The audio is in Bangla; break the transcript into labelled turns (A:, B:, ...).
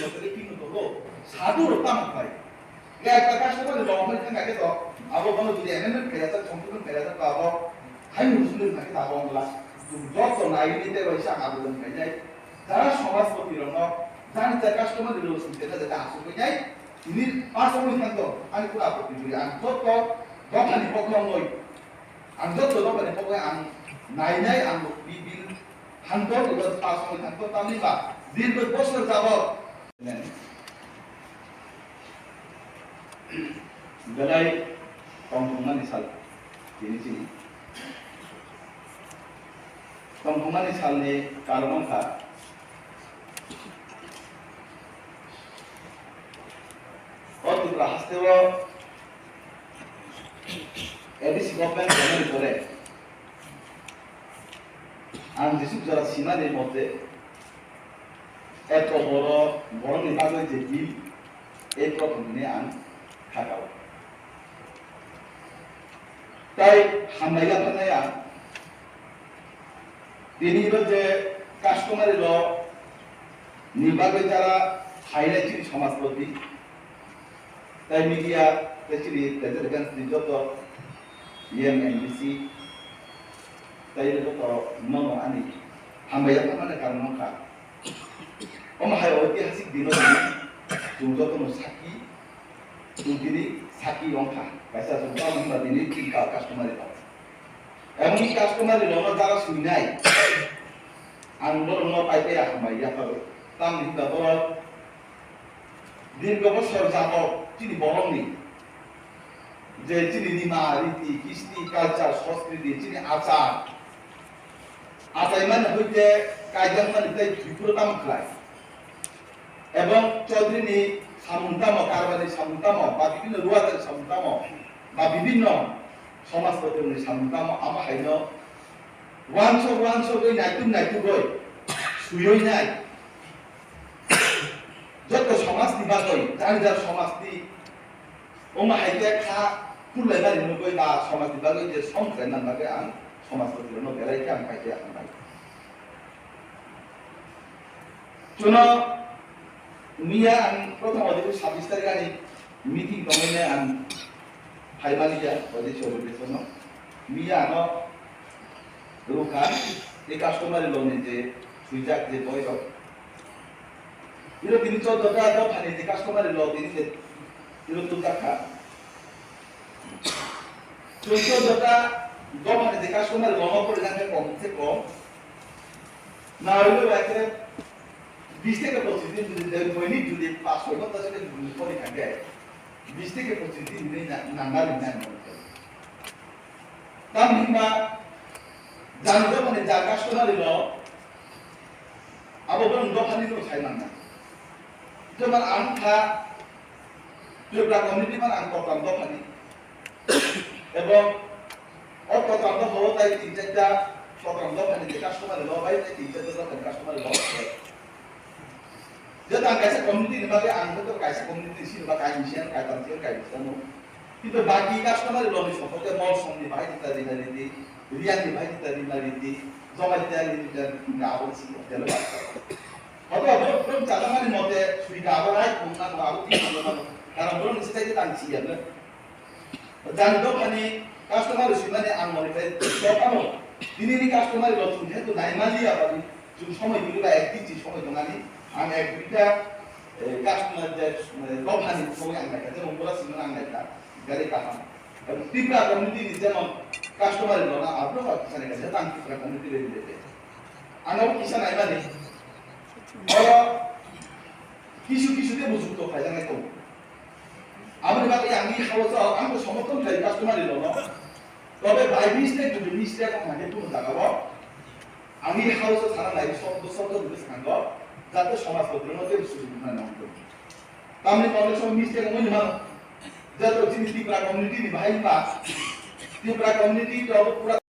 A: 것들이 피는 거고 사도로 따먹어요. 그러니까 가스터마를 너무 생각해서 아버지는 우리 애는 배려서 정부는 배려서 가고 하이 무슨 일 하게 나온 거라 যত নাইনিতে বসে আবেদন হয়ে যায় যারা সমাজপতির জানি তার কাস্টমার দিল সুবিধা যেটা আসল হয়ে যায় তিনি পাঁচ সময় থাকতো আমি কোনো আপত্তি করি আমি যত দোকানি পক্ষ নই আমি যত দোকানি পক্ষ আমি নাই আমি বিল থাকতো এবার পাঁচ সময় থাকতো তাহলে বা দীর্ঘ বছর যাবত গলাই কমপমানি সাল তিনি kebengkha salni kebengkha Tripura hastewo MDC Padmalochan করে আমি যেসব যারা সীমানের মধ্যে এত বড় নির্বাচনের যে বিল এই প্রথম দিনে আমি থাকাও তাই হামলাইয়া থানায় তিনি যে কাস্টমারের নির্বাচনে যারা হাইলাইট সমাজপতি তাই মিডিয়া যত MDC তাই যত নন আনি হামবাইয়া মানে কারণখা অমাহায় ঐতিহাসিক দিন যত সাকি তিনি সাকি অংখা পয়সা সংখ্যা তিনি কাস্টমারের এমনকি কাস্টমারের যারা শুনাই আন্দোলন পাইতে আহমাই ইয়াপাবে তাম হিসাব দীর্ঘ বছর যাবত তিনি বরংনি যে তিনি নিমা রীতি কৃষ্টি কালচার সংস্কৃতি তিনি আচার মানে হইতে কায়দান মানে ত্রিপুরাতাম খায় এবং চৌধুরী সামুন্তাম কারবারি সামুন্তাম বা বিভিন্ন রুয়াদের সামুন্তাম বা বিভিন্ন সমাজপতির সামুন্তাম আমার হাইন ওয়ানস গই নাইতু গই সুয়ই নাই যত সমাজ নিবা গই যার সমাজ নি ওমা হাইতে খা খুলে না নিন গই বা সমাজ নিবা গই যে সংখ্যা নাম লাগে আন সমাজপতির ন বেলাইকে আম পাইতে আম পাই শুনো মিয়া আন প্রথম অধিবেশন 26 তারিখ আনি মিটিং দমনে আন ফাইমালিয়া অধিবেশন জন্য মিয়া আনো রুকান এই কাস্টমারের লোনে যে সুইজাক যে বয়স 이런 তিনি 14টা দফানে যে কাস্টমারের লোন তিনি যে ইরো টাকা 14টা দফানে যে কাস্টমারের লোন পড়ে যাচ্ছে কমছে কম না হইলো একটা 20 থেকে 25 দিন যদি দৈনিক যদি 500 ঘন্টা থেকে পরে থাকে 20 থেকে 25 দিন নাম্বার নাই তার হিমা জানতো মানে যা কাস্টমারের লোন আবহাওয়া দফানি তো ছাইমান না যেমন আনখা ত্রিপুরা কমিউনিটি মানে আনকতাম দফানি এবং অকতাম দফাও তাই 3-4টা সকাম দফানি যে কাস্টমারের লোন পাই তাই 3-4টা দফানি কাস্টমারের লোন যেটা কাইসা কমিউনিটি নিবাকে আনতো তো কাইসা কমিউনিটি ছিল বা কাইমিশন কাইতামসিয়ন কাইতানো কিন্তু বাকি কাস্টমারের লোন সম্পর্কে মল সম্নি ভাই দিতা দিনারিতি রিয়ানি ভাই দিতা দিনারিতি জমা দিতা দিনা আবলছি তেল বাচ্চা অথবা প্রথম চালামানের মধ্যে সুবিধা আবরাই কোননা আবতি কারণ বলুন সেটাই টানছি আমরা জানতো মানে কাস্টমারের সুবিধানে আন মনিফাই দোকানো দিনের কাস্টমারের লোন যেহেতু নাইমালি আবাদি যদি সময় দিল বা একদিন সময় দোকানি আমি এক দুইটা কাস্টমার যে দোকানি সময় আনলাইকা যেমন বলা ছিল আনলাইকা গাড়ি কাহাম এবং ত্রিপুরা কমিউনিটি যেমন কাস্টমারের লোন আপনার কিসানের কাছে তান ত্রিপুরা কমিউনিটি দিতে আনাও কিসান আইবানি কিছুতে বুঝুক তো ফায়দা নাই তো আমার বাকি আমি খাওয়া আমি সমর্থন খাই কাস্টমারের লোন তবে বাই মিস্টেক যদি মিস্টেক আমাকে কোনো জায়গা আমি খাওয়া ছাড়া নাই শব্দ দিতে সাঙ্গ যাতে সমাজপত্রের মধ্যে সুযোগ না নাম করি তাহলে অনেক সময় মিস্টেক মনে মানো যত জিনিস ত্রিপুরা কমিউনিটি ভাই বা ত্রিপুরা কমিউনিটি পুরা